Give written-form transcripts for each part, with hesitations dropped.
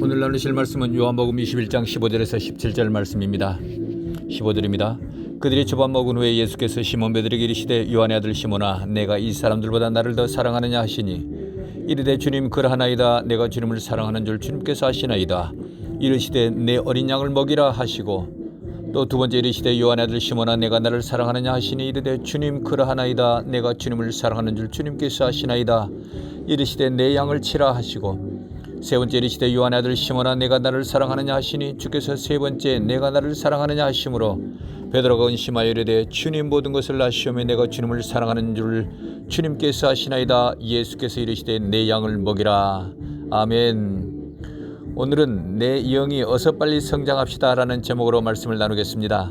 오늘 나누실 말씀은 요한복음 21장 15절에서 17절 말씀입니다. 15절입니다. 그들이 주 밥 먹은 후에 예수께서 시몬 베드로에게 이르시되 요한의 아들 시몬아 내가 이 사람들보다 나를 더 사랑하느냐 하시니 이르되 주님 그러하나이다. 내가 주님을 사랑하는 줄 주님께서 아시나이다. 이르시되 내 어린 양을 먹이라 하시고 또 두 번째 이르시되 요한의 아들 시몬아 내가 나를 사랑하느냐 하시니 이르되 주님 그러하나이다. 내가 주님을 사랑하는 줄 주님께서 아시나이다. 이르시되 내 양을 치라 하시고 세 번째 이르시되 요한의 아들 시몬아 내가 나를 사랑하느냐 하시니 주께서 세 번째 내가 나를 사랑하느냐 하시므로 베드로가 근심하여 이르되 주님 모든 것을 아시오매 내가 주님을 사랑하는 줄 주님께서 아시나이다. 예수께서 이르시되 내 양을 먹이라. 아멘. 오늘은 내 영이 어서 빨리 성장합시다 라는 제목으로 말씀을 나누겠습니다.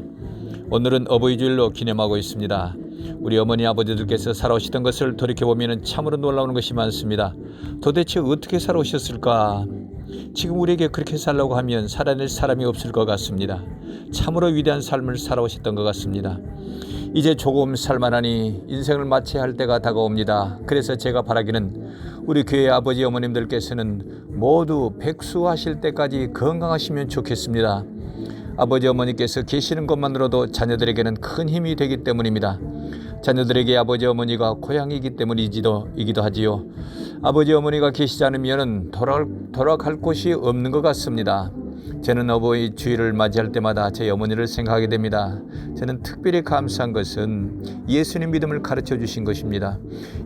오늘은 어버이 주일로 기념하고 있습니다. 우리 어머니 아버지들께서 살아오시던 것을 돌이켜보면 참으로 놀라운 것이 많습니다. 도대체 어떻게 살아오셨을까? 지금 우리에게 그렇게 살라고 하면 살아낼 사람이 없을 것 같습니다. 참으로 위대한 삶을 살아오셨던 것 같습니다. 이제 조금 살만하니 인생을 마쳐야 할 때가 다가옵니다. 그래서 제가 바라기는 우리 교회 아버지 어머님들께서는 모두 백수하실 때까지 건강하시면 좋겠습니다. 아버지 어머니께서 계시는 것만으로도 자녀들에게는 큰 힘이 되기 때문입니다. 자녀들에게 아버지 어머니가 고향이기 때문이기도 하지요. 아버지 어머니가 계시지 않으면 돌아갈 곳이 없는 것 같습니다. 저는 어버이 주일을 맞이할 때마다 제 어머니를 생각하게 됩니다. 저는 특별히 감사한 것은 예수님 믿음을 가르쳐 주신 것입니다.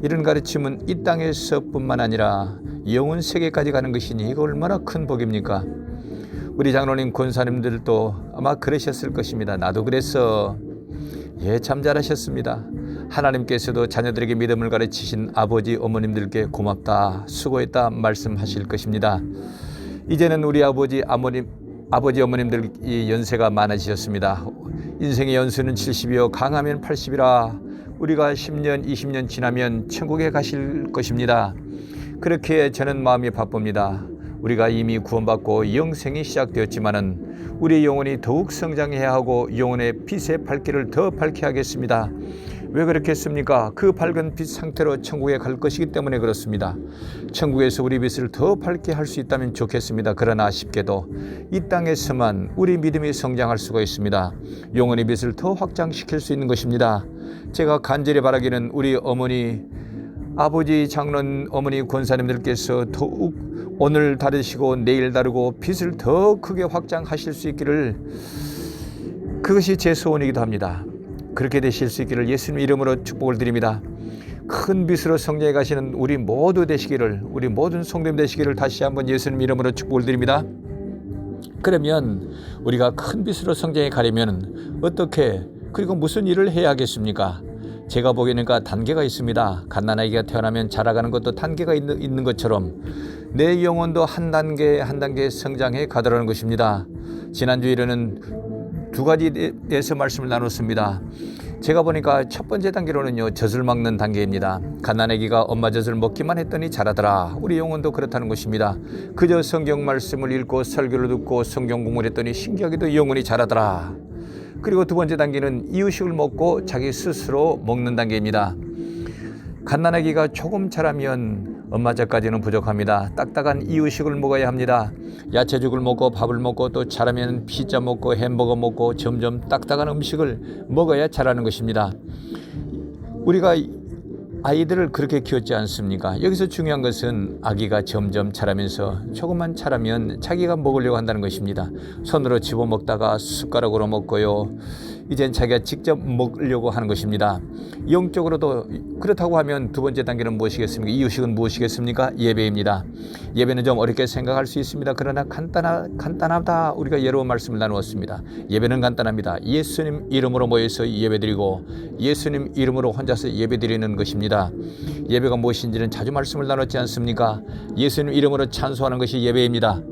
이런 가르침은 이 땅에서뿐만 아니라 영혼 세계까지 가는 것이니 이거 얼마나 큰 복입니까? 우리 장로님 권사님들도 아마 그러셨을 것입니다. 나도 그래서 참 잘하셨습니다. 하나님께서도 자녀들에게 믿음을 가르치신 아버지 어머님들께 고맙다 수고했다 말씀하실 것입니다. 이제는 우리 아버지 어머님들이 연세가 많아지셨습니다. 인생의 연수는 70이요 강하면 80이라 우리가 10년 20년 지나면 천국에 가실 것입니다. 그렇게 저는 마음이 바쁩니다. 우리가 이미 구원받고 영생이 시작되었지만은 우리 영혼이 더욱 성장해야 하고 영혼의 빛의 밝기를 더 밝게 하겠습니다. 왜 그렇겠습니까? 그 밝은 빛 상태로 천국에 갈 것이기 때문에 그렇습니다. 천국에서 우리 빛을 더 밝게 할 수 있다면 좋겠습니다. 그러나 아쉽게도 이 땅에서만 우리 믿음이 성장할 수가 있습니다. 영혼의 빛을 더 확장시킬 수 있는 것입니다. 제가 간절히 바라기는 우리 어머니, 아버지 장로님, 어머니 권사님들께서 더욱 오늘 다르시고 내일 다르고 빛을 더 크게 확장하실 수 있기를 그것이 제 소원이기도 합니다. 그렇게 되실 수 있기를 예수님 이름으로 축복을 드립니다. 큰 빛으로 성장해 가시는 우리 모두 되시기를 우리 모든 성도님 되시기를 다시 한번 예수님 이름으로 축복을 드립니다. 그러면 우리가 큰 빛으로 성장해 가려면 어떻게 그리고 무슨 일을 해야 하겠습니까? 제가 보기에는 단계가 있습니다. 갓난아기가 태어나면 자라가는 것도 단계가 있는 것처럼 내 영혼도 한 단계 한 단계 성장해 가더라는 것입니다. 지난주에는 두 가지에서 말씀을 나눴습니다. 제가 보니까 첫 번째 단계로는요 젖을 먹는 단계입니다. 갓난아기가 엄마 젖을 먹기만 했더니 자라더라. 우리 영혼도 그렇다는 것입니다. 그저 성경 말씀을 읽고 설교를 듣고 성경 공부를 했더니 신기하게도 영혼이 자라더라. 그리고 두 번째 단계는 이유식을 먹고 자기 스스로 먹는 단계입니다. 갓난아기가 조금 자라면 엄마 젖까지는 부족합니다. 딱딱한 이유식을 먹어야 합니다. 야채죽을 먹고 밥을 먹고 또 자라면 피자 먹고 햄버거 먹고 점점 딱딱한 음식을 먹어야 자라는 것입니다. 우리가 아이들을 그렇게 키웠지 않습니까? 여기서 중요한 것은 아기가 점점 자라면서 조금만 자라면 자기가 먹으려고 한다는 것입니다. 손으로 집어먹다가 숟가락으로 먹고요. 이젠 자기가 직접 먹으려고 하는 것입니다. 영적으로도 그렇다고 하면 두 번째 단계는 무엇이겠습니까? 이유식은 무엇이겠습니까? 예배입니다. 예배는 좀 어렵게 생각할 수 있습니다. 그러나 간단하다. 우리가 여러 말씀을 나누었습니다. 예배는 간단합니다. 예수님 이름으로 모여서 예배드리고 예수님 이름으로 혼자서 예배드리는 것입니다. 예배가 무엇인지는 자주 말씀을 나눴지 않습니까? 예수님 이름으로 찬송하는 것이 예배입니다.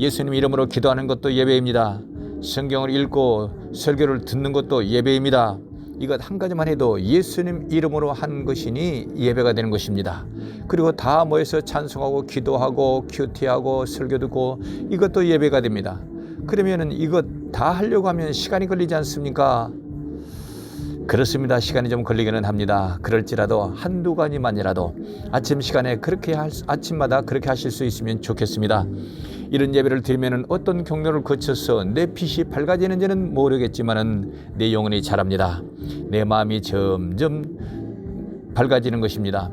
예수님 이름으로 기도하는 것도 예배입니다. 성경을 읽고 설교를 듣는 것도 예배입니다. 이것 한 가지만 해도 예수님 이름으로 한 것이니 예배가 되는 것입니다. 그리고 다 모여서 찬송하고 기도하고 큐티하고 설교 듣고 이것도 예배가 됩니다. 그러면 이것 다 하려고 하면 시간이 걸리지 않습니까? 그렇습니다. 시간이 좀 걸리기는 합니다. 그럴지라도 한두 가지만이라도 아침 시간에 아침마다 그렇게 하실 수 있으면 좋겠습니다. 이런 예배를 드리면 어떤 경로를 거쳐서 내 빛이 밝아지는지는 모르겠지만은 내 영혼이 자랍니다. 내 마음이 점점 밝아지는 것입니다.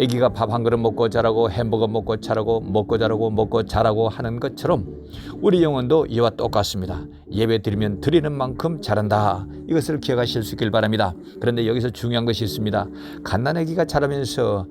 아기가 밥 한 그릇 먹고 자라고 햄버거 먹고 자라고 먹고 자라고 먹고 자라고 하는 것처럼 우리 영혼도 이와 똑같습니다. 예배 드리면 드리는 만큼 자란다. 이것을 기억하실 수 있길 바랍니다. 그런데 여기서 중요한 것이 있습니다. 갓난아기가 자라면서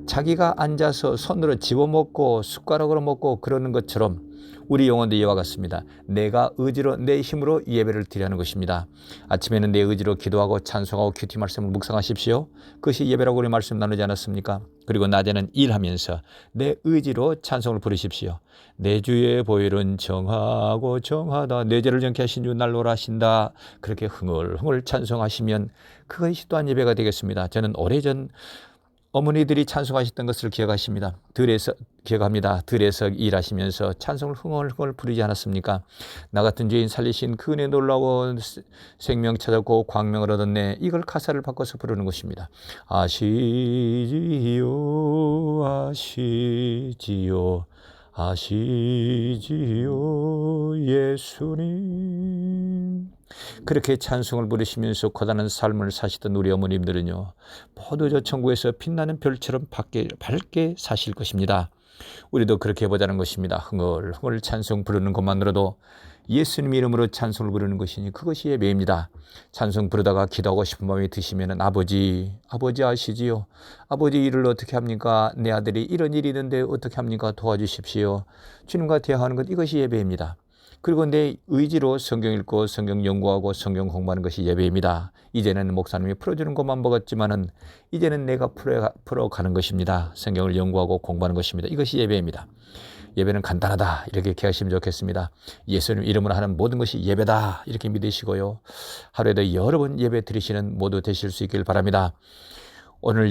자기가 앉아서 손으로 집어먹고 숟가락으로 먹고 그러는 것처럼 우리 영혼도 이와 같습니다. 내가 의지로 내 힘으로 예배를 드리는 것입니다. 아침에는 내 의지로 기도하고 찬송하고 큐티 말씀을 묵상하십시오. 그것이 예배라고 우리 말씀 나누지 않았습니까? 그리고 낮에는 일하면서 내 의지로 찬송을 부르십시오. 내 주의 보혈은 정하고 정하다. 내 죄를 정케 하신 주 날 놀라신다. 그렇게 흥얼흥얼 찬송하시면 그것이 또한 예배가 되겠습니다. 저는 오래전 어머니들이 찬송하셨던 것을 기억하십니다. 기억합니다. 들에서 일하시면서 찬송을 흥얼흥얼 부르지 않았습니까? 나 같은 죄인 살리신 그 은혜 놀라운 생명 찾았고 광명을 얻었네. 이걸 가사를 바꿔서 부르는 것입니다. 아시지요 아시지요 아시지요 예수님. 그렇게 찬송을 부르시면서 고단한 삶을 사시던 우리 어머님들은요, 모두 저 천국에서 빛나는 별처럼 밝게 사실 것입니다. 우리도 그렇게 해보자는 것입니다. 흥얼흥얼 찬송 부르는 것만으로도 예수님 이름으로 찬송을 부르는 것이니 그것이 예배입니다. 찬송 부르다가 기도하고 싶은 마음이 드시면 아버지 아시지요? 아버지 일을 어떻게 합니까? 내 아들이 이런 일이 있는데 어떻게 합니까? 도와주십시오. 주님과 대화하는 것, 이것이 예배입니다. 그리고 내 의지로 성경 읽고 성경 연구하고 성경 공부하는 것이 예배입니다. 이제는 목사님이 풀어주는 것만 먹었지만은 이제는 내가 풀어가는 것입니다. 성경을 연구하고 공부하는 것입니다. 이것이 예배입니다. 예배는 간단하다, 이렇게 기억하시면 좋겠습니다. 예수님 이름으로 하는 모든 것이 예배다, 이렇게 믿으시고요. 하루에도 여러 번 예배 드리시는 모두 되실 수 있길 바랍니다. 오늘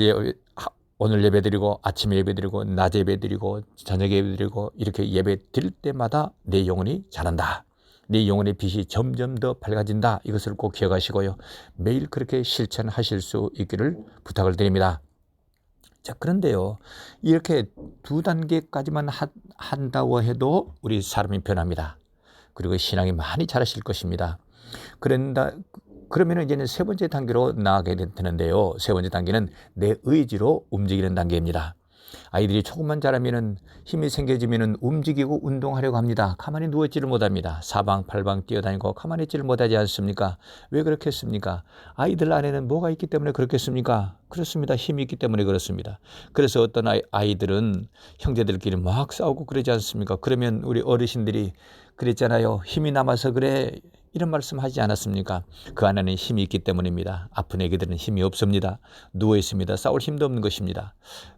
예배 드리고 아침에 예배 드리고 낮에 예배 드리고 저녁에 예배 드리고 이렇게 예배 드릴 때마다 내 영혼이 자란다. 내 영혼의 빛이 점점 더 밝아진다. 이것을 꼭 기억하시고요. 매일 그렇게 실천하실 수 있기를 부탁을 드립니다. 자, 그런데요, 이렇게 2단계까지만 한다고 해도 우리 사람이 변합니다. 그리고 신앙이 많이 자라실 것입니다. 그러면 이제는 3번째 단계로 나아가게 되는데요. 3번째 단계는 내 의지로 움직이는 단계입니다. 아이들이 조금만 자라면은 힘이 생겨지면은 움직이고 운동하려고 합니다. 가만히 누워있지를 못합니다. 사방팔방 뛰어다니고 가만히 있지를 못하지 않습니까? 왜 그렇겠습니까? 아이들 안에는 뭐가 있기 때문에 그렇겠습니까? 그렇습니다. 힘이 있기 때문에 그렇습니다. 그래서 어떤 아이들은 형제들끼리 막 싸우고 그러지 않습니까? 그러면 우리 어르신들이 그랬잖아요. 힘이 남아서 그래. 이런 말씀 하지 않았습니까? 그 안에는 힘이 있기 때문입니다. 아픈 애기들은 힘이 없습니다. 누워 있습니다. 싸울 힘도 없는 것입니다.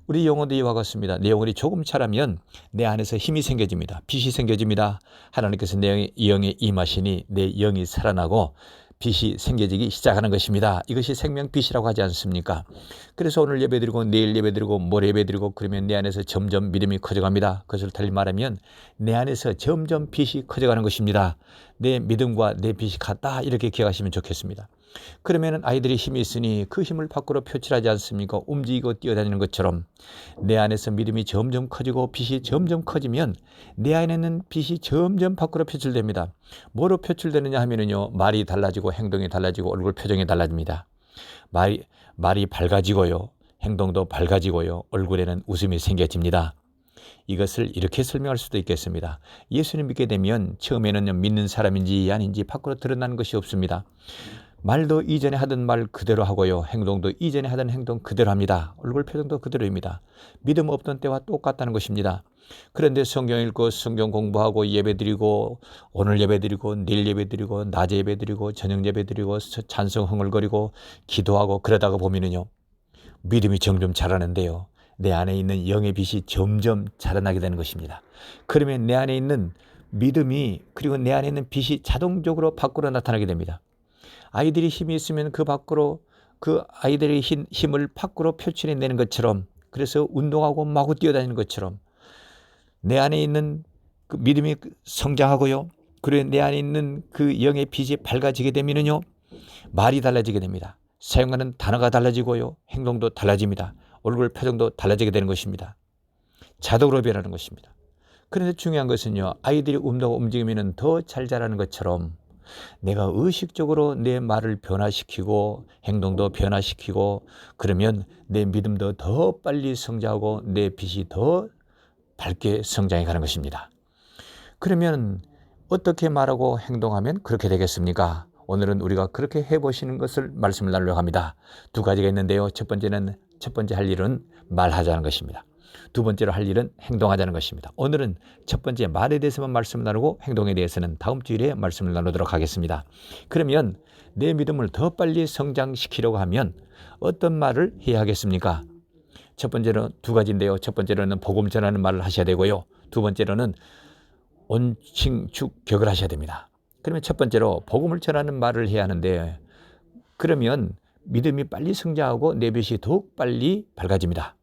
우리 영혼도 이와 같습니다. 내 영혼이 조금 차라면 내 안에서 힘이 생겨집니다. 빛이 생겨집니다. 하나님께서 내 영에 임하시니 내 영이 살아나고 빛이 생겨지기 시작하는 것입니다. 이것이 생명빛이라고 하지 않습니까? 그래서 오늘 예배드리고 내일 예배드리고 모레 예배드리고 그러면 내 안에서 점점 믿음이 커져갑니다. 그것을 달리 말하면 내 안에서 점점 빛이 커져가는 것입니다. 내 믿음과 내 빛이 같다, 이렇게 기억하시면 좋겠습니다. 그러면 아이들이 힘이 있으니 그 힘을 밖으로 표출하지 않습니까? 움직이고 뛰어다니는 것처럼 내 안에서 믿음이 점점 커지고 빛이 점점 커지면 내 안에는 빛이 점점 밖으로 표출됩니다. 뭐로 표출되느냐 하면은요, 말이 달라지고 행동이 달라지고 얼굴 표정이 달라집니다. 말이 밝아지고요, 행동도 밝아지고요, 얼굴에는 웃음이 생겨집니다. 이것을 이렇게 설명할 수도 있겠습니다. 예수님 믿게 되면 처음에는 믿는 사람인지 아닌지 밖으로 드러나는 것이 없습니다. 말도 이전에 하던 말 그대로 하고요, 행동도 이전에 하던 행동 그대로 합니다. 얼굴 표정도 그대로입니다. 믿음 없던 때와 똑같다는 것입니다. 그런데 성경 읽고 성경 공부하고 예배드리고 오늘 예배드리고 내일 예배드리고 낮에 예배드리고 저녁 예배드리고 찬송 흥얼거리고 기도하고 그러다가 보면은요, 믿음이 점점 자라는데요, 내 안에 있는 영의 빛이 점점 자라나게 되는 것입니다. 그러면 내 안에 있는 믿음이, 그리고 내 안에 있는 빛이 자동적으로 밖으로 나타나게 됩니다. 아이들이 힘이 있으면 그 아이들의 힘을 밖으로 표출해내는 것처럼, 그래서 운동하고 마구 뛰어다니는 것처럼 내 안에 있는 그 믿음이 성장하고요, 그리고 내 안에 있는 그 영의 빛이 밝아지게 되면요, 말이 달라지게 됩니다. 사용하는 단어가 달라지고요, 행동도 달라집니다. 얼굴 표정도 달라지게 되는 것입니다. 자동으로 변하는 것입니다. 그런데 중요한 것은요, 아이들이 움직이면 더 잘 자라는 것처럼 내가 의식적으로 내 말을 변화시키고 행동도 변화시키고 그러면 내 믿음도 더 빨리 성장하고 내 빛이 더 밝게 성장해 가는 것입니다. 그러면 어떻게 말하고 행동하면 그렇게 되겠습니까? 오늘은 우리가 그렇게 해보시는 것을 말씀을 나누려고 합니다. 두 가지가 있는데요. 첫 번째 할 일은 말하자는 것입니다. 두 번째로 할 일은 행동하자는 것입니다. 오늘은 첫 번째 말에 대해서만 말씀을 나누고 행동에 대해서는 다음 주일에 말씀을 나누도록 하겠습니다. 그러면 내 믿음을 더 빨리 성장시키려고 하면 어떤 말을 해야 하겠습니까? 첫 번째로 두 가지인데요. 첫 번째로는 복음 전하는 말을 하셔야 되고요. 두 번째로는 온칭축격을 하셔야 됩니다. 그러면 첫 번째로 복음을 전하는 말을 해야 하는데 그러면 믿음이 빨리 성장하고 내 빛이 더욱 빨리 밝아집니다.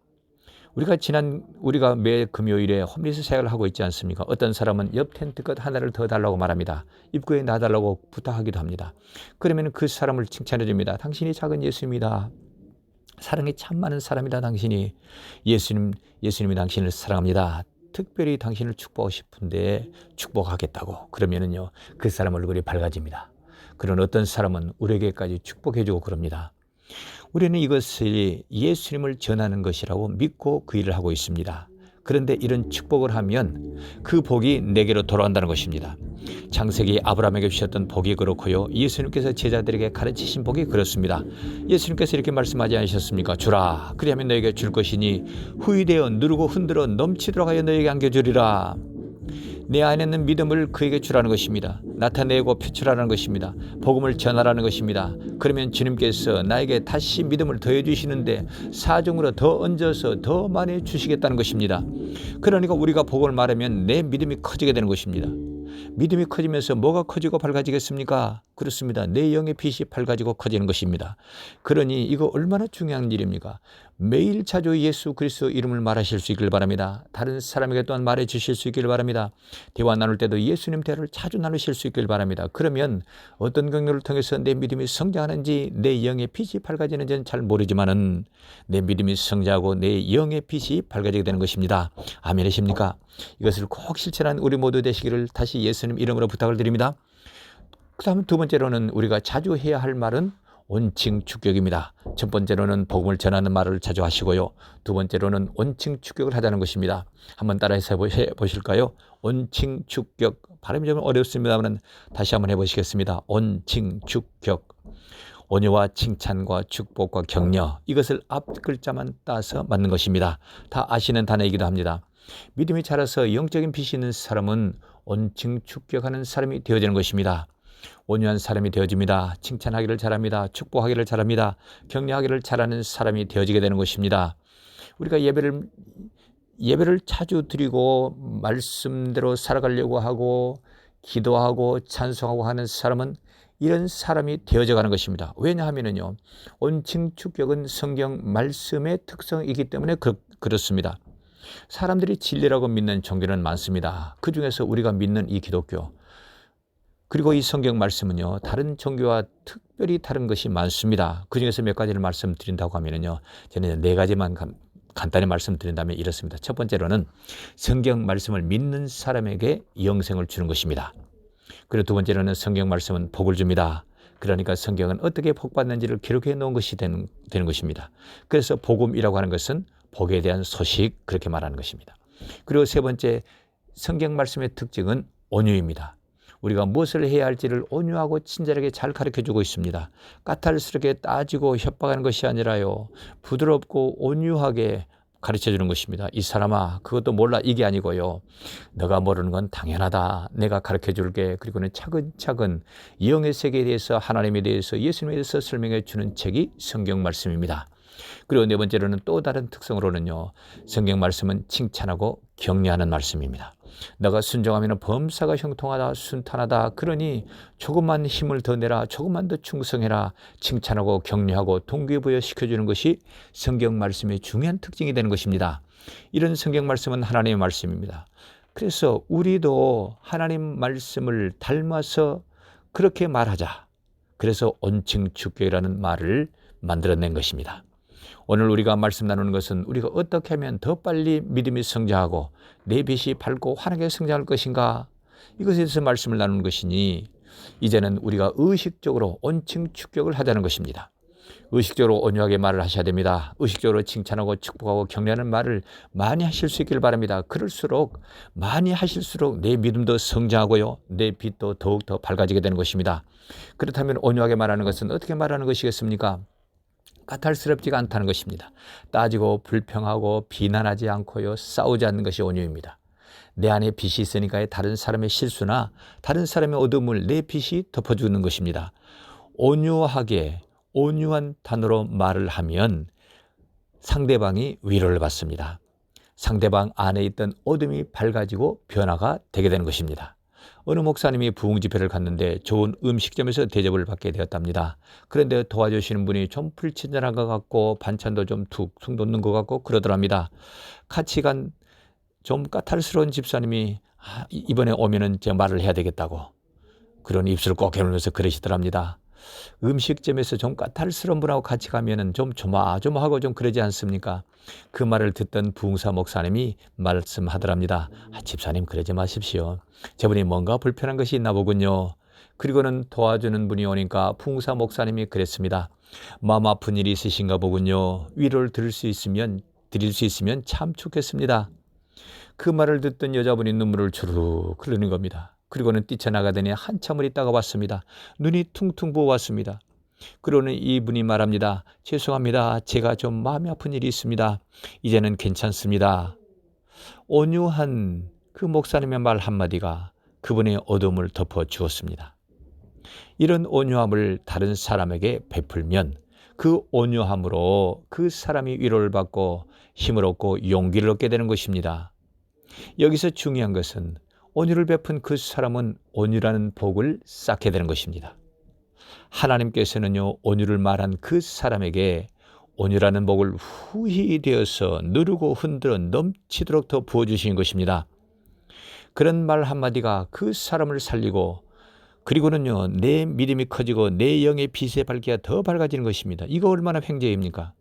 우리가 매 금요일에 홈리스 사역을 하고 있지 않습니까? 어떤 사람은 옆 텐트 것 하나를 더 달라고 말합니다. 입구에 놔달라고 부탁하기도 합니다. 그러면 그 사람을 칭찬해 줍니다. 당신이 작은 예수입니다. 사랑이 참 많은 사람이다. 당신이 예수님이 당신을 사랑합니다. 특별히 당신을 축복하고 싶은데 축복하겠다고 그러면은요 그 사람 얼굴이 밝아집니다. 그런 어떤 사람은 우리에게까지 축복해주고 그럽니다. 우리는 이것을 예수님을 전하는 것이라고 믿고 그 일을 하고 있습니다. 그런데 이런 축복을 하면 그 복이 내게로 돌아온다는 것입니다. 창세기 아브라함에게 주셨던 복이 그렇고요. 예수님께서 제자들에게 가르치신 복이 그렇습니다. 예수님께서 이렇게 말씀하지 않으셨습니까? 주라, 그리하면 너에게 줄 것이니 후히되어 누르고 흔들어 넘치도록 하여 너에게 안겨주리라. 내 안에 있는 믿음을 그에게 주라는 것입니다. 나타내고 표출하라는 것입니다. 복음을 전하라는 것입니다. 그러면 주님께서 나에게 다시 믿음을 더해 주시는데 사정으로 더 얹어서 더 많이 주시겠다는 것입니다. 그러니까 우리가 복음을 말하면 내 믿음이 커지게 되는 것입니다. 믿음이 커지면서 뭐가 커지고 밝아지겠습니까? 그렇습니다. 내 영의 빛이 밝아지고 커지는 것입니다. 그러니 이거 얼마나 중요한 일입니까? 매일 자주 예수 그리스도 이름을 말하실 수 있길 바랍니다. 다른 사람에게 또한 말해 주실 수 있길 바랍니다. 대화 나눌 때도 예수님 대화를 자주 나누실 수 있길 바랍니다. 그러면 어떤 경로를 통해서 내 믿음이 성장하는지 내 영의 빛이 밝아지는지는 잘 모르지만은 내 믿음이 성장하고 내 영의 빛이 밝아지게 되는 것입니다. 아멘이십니까? 이것을 꼭 실천한 우리 모두 되시기를 다시 예수님 이름으로 부탁을 드립니다. 그 다음 두 번째로는 우리가 자주 해야 할 말은 온칭축격입니다. 첫 번째로는 복음을 전하는 말을 자주 하시고요. 두 번째로는 온칭축격을 하자는 것입니다. 한번 따라해서 보실까요? 온칭축격. 발음이 좀 어렵습니다만 다시 한번 해보시겠습니다. 온칭축격. 온유와 칭찬과 축복과 격려, 이것을 앞 글자만 따서 맞는 것입니다. 다 아시는 단어이기도 합니다. 믿음이 자라서 영적인 빛이 있는 사람은 온칭축격하는 사람이 되어지는 것입니다. 온유한 사람이 되어집니다. 칭찬하기를 잘합니다. 축복하기를 잘합니다. 격려하기를 잘하는 사람이 되어지게 되는 것입니다. 우리가 예배를 자주 드리고 말씀대로 살아가려고 하고 기도하고 찬송하고 하는 사람은 이런 사람이 되어져 가는 것입니다. 왜냐하면요, 온칭축격은 성경 말씀의 특성이기 때문에 그렇습니다. 사람들이 진리라고 믿는 종교는 많습니다. 그 중에서 우리가 믿는 이 기독교, 그리고 이 성경 말씀은요, 다른 종교와 특별히 다른 것이 많습니다. 그 중에서 몇 가지를 말씀드린다고 하면요, 저는 네 가지만 간단히 말씀드린다면 이렇습니다. 첫 번째로는 성경 말씀을 믿는 사람에게 영생을 주는 것입니다. 그리고 두 번째로는 성경 말씀은 복을 줍니다. 그러니까 성경은 어떻게 복받는지를 기록해 놓은 것이 되는 것입니다. 그래서 복음이라고 하는 것은 복에 대한 소식, 그렇게 말하는 것입니다. 그리고 세 번째, 성경 말씀의 특징은 온유입니다. 우리가 무엇을 해야 할지를 온유하고 친절하게 잘 가르쳐주고 있습니다. 까탈스럽게 따지고 협박하는 것이 아니라요, 부드럽고 온유하게 가르쳐주는 것입니다. 이 사람아, 그것도 몰라, 이게 아니고요, 너가 모르는 건 당연하다, 내가 가르쳐줄게. 그리고는 차근차근 영의 세계에 대해서, 하나님에 대해서, 예수님에 대해서 설명해 주는 책이 성경 말씀입니다. 그리고 네 번째로는 또 다른 특성으로는요, 성경 말씀은 칭찬하고 격려하는 말씀입니다. 너가 순종하면 범사가 형통하다, 순탄하다. 그러니 조금만 힘을 더 내라, 조금만 더 충성해라. 칭찬하고 격려하고 동기부여 시켜주는 것이 성경 말씀의 중요한 특징이 되는 것입니다. 이런 성경 말씀은 하나님의 말씀입니다. 그래서 우리도 하나님 말씀을 닮아서 그렇게 말하자. 그래서 온칭축격이라는 말을 만들어낸 것입니다. 오늘 우리가 말씀 나누는 것은 우리가 어떻게 하면 더 빨리 믿음이 성장하고 내 빛이 밝고 환하게 성장할 것인가, 이것에 대해서 말씀을 나누는 것이니 이제는 우리가 의식적으로 온칭 축격을 하자는 것입니다. 의식적으로 온유하게 말을 하셔야 됩니다. 의식적으로 칭찬하고 축복하고 격려하는 말을 많이 하실 수 있기를 바랍니다. 그럴수록 많이 하실수록 내 믿음도 성장하고요, 내 빛도 더욱 더 밝아지게 되는 것입니다. 그렇다면 온유하게 말하는 것은 어떻게 말하는 것이겠습니까? 까탈스럽지가 않다는 것입니다. 따지고 불평하고 비난하지 않고요, 싸우지 않는 것이 온유입니다. 내 안에 빛이 있으니까 다른 사람의 실수나 다른 사람의 어둠을 내 빛이 덮어주는 것입니다. 온유하게 온유한 단어로 말을 하면 상대방이 위로를 받습니다. 상대방 안에 있던 어둠이 밝아지고 변화가 되게 되는 것입니다. 어느 목사님이 부흥 집회를 갔는데 좋은 음식점에서 대접을 받게 되었답니다. 그런데 도와주시는 분이 좀 불친절한 것 같고 반찬도 좀 툭툭 놓는 것 같고 그러더랍니다. 같이 간 좀 까탈스러운 집사님이 이번에 오면은 제 말을 해야 되겠다고 그런 입술을 꼭 깨물면서 그러시더랍니다. 음식점에서 좀 까탈스러운 분하고 같이 가면은 좀 조마조마하고 좀 그러지 않습니까? 그 말을 듣던 부흥사 목사님이 말씀하더랍니다. 집사님 그러지 마십시오. 저분이 뭔가 불편한 것이 있나 보군요. 그리고는 도와주는 분이 오니까 부흥사 목사님이 그랬습니다. 마음 아픈 일이 있으신가 보군요. 위로를 드릴 수 있으면 참 좋겠습니다. 그 말을 듣던 여자분이 눈물을 주르륵 흘리는 겁니다. 그리고는 뛰쳐나가더니 한참을 있다가 왔습니다. 눈이 퉁퉁 부어왔습니다. 그러는 이분이 말합니다. 죄송합니다. 제가 좀 마음이 아픈 일이 있습니다. 이제는 괜찮습니다. 온유한 그 목사님의 말 한마디가 그분의 어둠을 덮어 주었습니다. 이런 온유함을 다른 사람에게 베풀면 그 온유함으로 그 사람이 위로를 받고 힘을 얻고 용기를 얻게 되는 것입니다. 여기서 중요한 것은 온유를 베푼 그 사람은 온유라는 복을 쌓게 되는 것입니다. 하나님께서는요, 온유를 말한 그 사람에게 온유라는 복을 후히 되어서 누르고 흔들어 넘치도록 더 부어주신 것입니다. 그런 말 한마디가 그 사람을 살리고 그리고는요, 내 믿음이 커지고 내 영의 빛의 밝기가 더 밝아지는 것입니다. 이거 얼마나 횡재입니까?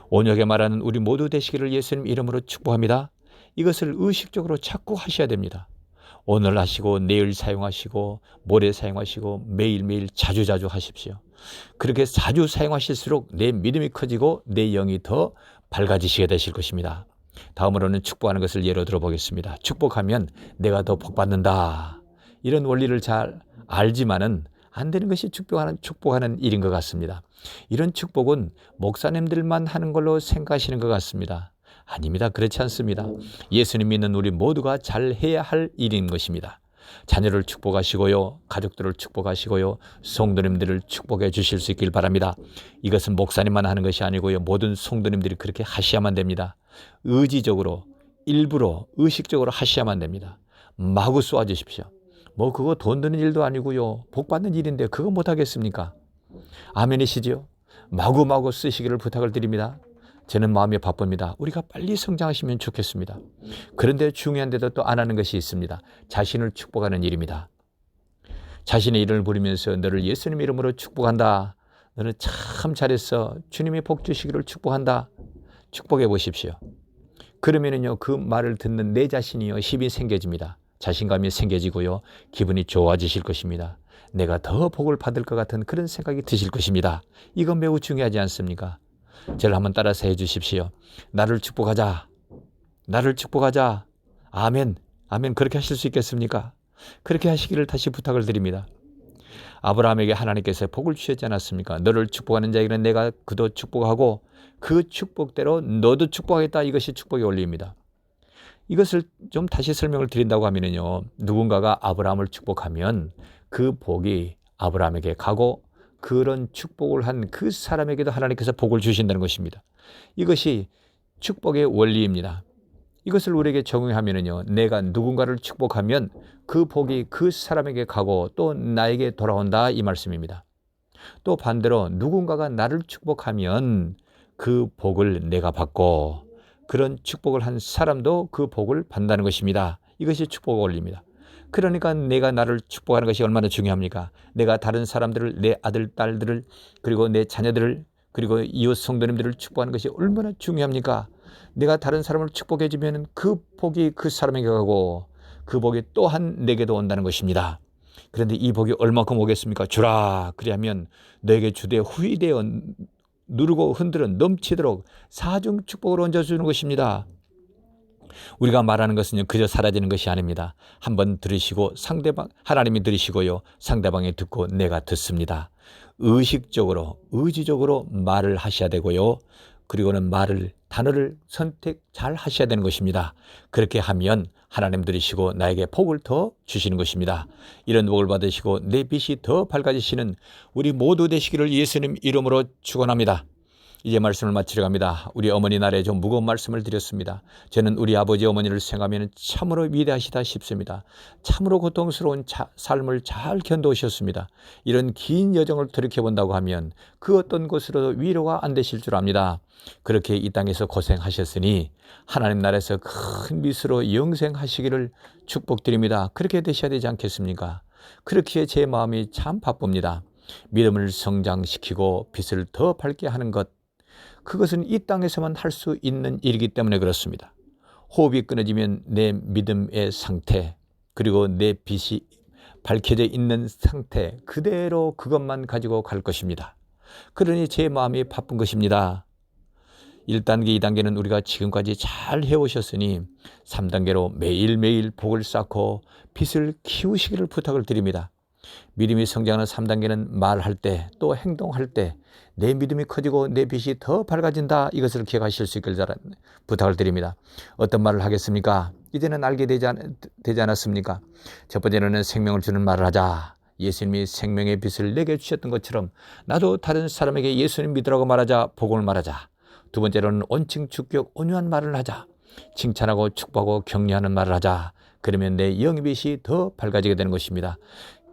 온유하게 말하는 우리 모두 되시기를 예수님 이름으로 축복합니다. 이것을 의식적으로 자꾸 하셔야 됩니다. 오늘 하시고 내일 사용하시고 모레 사용하시고 매일매일 자주자주 하십시오. 그렇게 자주 사용하실수록 내 믿음이 커지고 내 영이 더 밝아지시게 되실 것입니다. 다음으로는 축복하는 것을 예로 들어보겠습니다. 축복하면 내가 더 복받는다. 이런 원리를 잘 알지만은 안 되는 것이 축복하는 일인 것 같습니다. 이런 축복은 목사님들만 하는 걸로 생각하시는 것 같습니다. 아닙니다. 그렇지 않습니다. 예수님 믿는 우리 모두가 잘 해야 할 일인 것입니다. 자녀를 축복하시고요, 가족들을 축복하시고요, 성도님들을 축복해 주실 수 있길 바랍니다. 이것은 목사님만 하는 것이 아니고요, 모든 성도님들이 그렇게 하셔야만 됩니다. 의지적으로, 일부러, 의식적으로 하셔야만 됩니다. 마구 쏘아주십시오. 그거 돈 드는 일도 아니고요, 복 받는 일인데 그거 못하겠습니까? 아멘이시죠? 마구마구 쓰시기를 부탁을 드립니다. 저는 마음이 바쁩니다. 우리가 빨리 성장하시면 좋겠습니다. 그런데 중요한데도 또 안 하는 것이 있습니다. 자신을 축복하는 일입니다. 자신의 이름을 부르면서 너를 예수님 이름으로 축복한다. 너는 참 잘했어. 주님이 복 주시기를 축복한다. 축복해 보십시오. 그러면은요, 그 말을 듣는 내 자신이요, 힘이 생겨집니다. 자신감이 생겨지고요, 기분이 좋아지실 것입니다. 내가 더 복을 받을 것 같은 그런 생각이 드실 것입니다. 이건 매우 중요하지 않습니까? 저를 한번 따라서 해 주십시오. 나를 축복하자. 나를 축복하자. 아멘. 아멘. 그렇게 하실 수 있겠습니까? 그렇게 하시기를 다시 부탁을 드립니다. 아브라함에게 하나님께서 복을 주셨지 않았습니까? 너를 축복하는 자에게는 내가 그도 축복하고 그 축복대로 너도 축복하겠다. 이것이 축복의 원리입니다. 이것을 좀 다시 설명을 드린다고 하면요, 누군가가 아브라함을 축복하면 그 복이 아브라함에게 가고 그런 축복을 한 그 사람에게도 하나님께서 복을 주신다는 것입니다. 이것이 축복의 원리입니다. 이것을 우리에게 적용하면요, 내가 누군가를 축복하면 그 복이 그 사람에게 가고 또 나에게 돌아온다, 이 말씀입니다. 또 반대로 누군가가 나를 축복하면 그 복을 내가 받고 그런 축복을 한 사람도 그 복을 받는다는 것입니다. 이것이 축복의 원리입니다. 그러니까 내가 나를 축복하는 것이 얼마나 중요합니까? 내가 다른 사람들을, 내 아들, 딸들을, 그리고 내 자녀들을, 그리고 이웃 성도님들을 축복하는 것이 얼마나 중요합니까? 내가 다른 사람을 축복해 주면 그 복이 그 사람에게 가고 그 복이 또한 내게도 온다는 것입니다. 그런데 이 복이 얼마큼 오겠습니까? 주라 그리하면 너에게 주되 후히되어 누르고 흔들어 넘치도록 사중 축복을 얹어주는 것입니다. 우리가 말하는 것은 그저 사라지는 것이 아닙니다. 한번 들으시고 상대방 하나님이 들으시고요. 상대방이 듣고 내가 듣습니다. 의식적으로 의지적으로 말을 하셔야 되고요. 그리고는 단어를 선택 잘 하셔야 되는 것입니다. 그렇게 하면 하나님 들으시고 나에게 복을 더 주시는 것입니다. 이런 복을 받으시고 내 빛이 더 밝아지시는 우리 모두 되시기를 예수님 이름으로 축원합니다. 이제 말씀을 마치려 합니다. 우리 어머니 날에 좀 무거운 말씀을 드렸습니다. 저는 우리 아버지 어머니를 생각하면 참으로 위대하시다 싶습니다. 참으로 고통스러운 삶을 잘 견뎌오셨습니다. 이런 긴 여정을 돌이켜본다고 하면 그 어떤 것으로도 위로가 안 되실 줄 압니다. 그렇게 이 땅에서 고생하셨으니 하나님 나라에서 큰 빛으로 영생하시기를 축복드립니다. 그렇게 되셔야 되지 않겠습니까? 그렇게 제 마음이 참 바쁩니다. 믿음을 성장시키고 빛을 더 밝게 하는 것, 그것은 이 땅에서만 할 수 있는 일이기 때문에 그렇습니다. 호흡이 끊어지면 내 믿음의 상태, 그리고 내 빛이 밝혀져 있는 상태 그대로 그것만 가지고 갈 것입니다. 그러니 제 마음이 바쁜 것입니다. 1단계, 2단계는 우리가 지금까지 잘 해오셨으니 3단계로 매일매일 복을 쌓고 빛을 키우시기를 부탁을 드립니다. 믿음이 성장하는 3단계는 말할 때 또 행동할 때 내 믿음이 커지고 내 빛이 더 밝아진다. 이것을 기억하실 수 있길 부탁을 드립니다. 어떤 말을 하겠습니까? 이제는 알게 되지 않았습니까? 첫 번째로는 생명을 주는 말을 하자. 예수님이 생명의 빛을 내게 주셨던 것처럼 나도 다른 사람에게 예수님 믿으라고 말하자. 복음을 말하자. 두 번째로는 온칭 축격 온유한 말을 하자. 칭찬하고 축복하고 격려하는 말을 하자. 그러면 내 영의 빛이 더 밝아지게 되는 것입니다.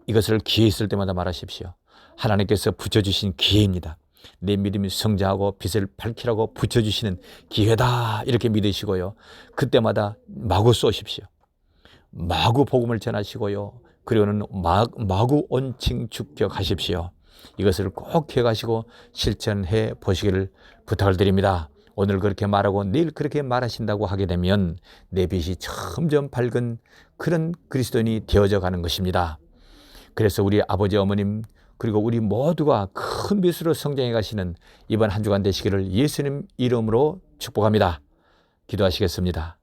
이것을 기회 있을 때마다 말하십시오. 하나님께서 붙여주신 기회입니다. 내 믿음이 성장하고 빛을 밝히라고 붙여주시는 기회다. 이렇게 믿으시고요. 그때마다 마구 쏘십시오. 마구 복음을 전하시고요. 그리고는 마구 온칭 축격하십시오. 이것을 꼭 기억하시고 실천해 보시기를 부탁을 드립니다. 오늘 그렇게 말하고 내일 그렇게 말하신다고 하게 되면 내 빛이 점점 밝은 그런 그리스도인이 되어져 가는 것입니다. 그래서 우리 아버지 어머님 그리고 우리 모두가 큰 빛으로 성장해 가시는 이번 한 주간 되시기를 예수님 이름으로 축복합니다. 기도하시겠습니다.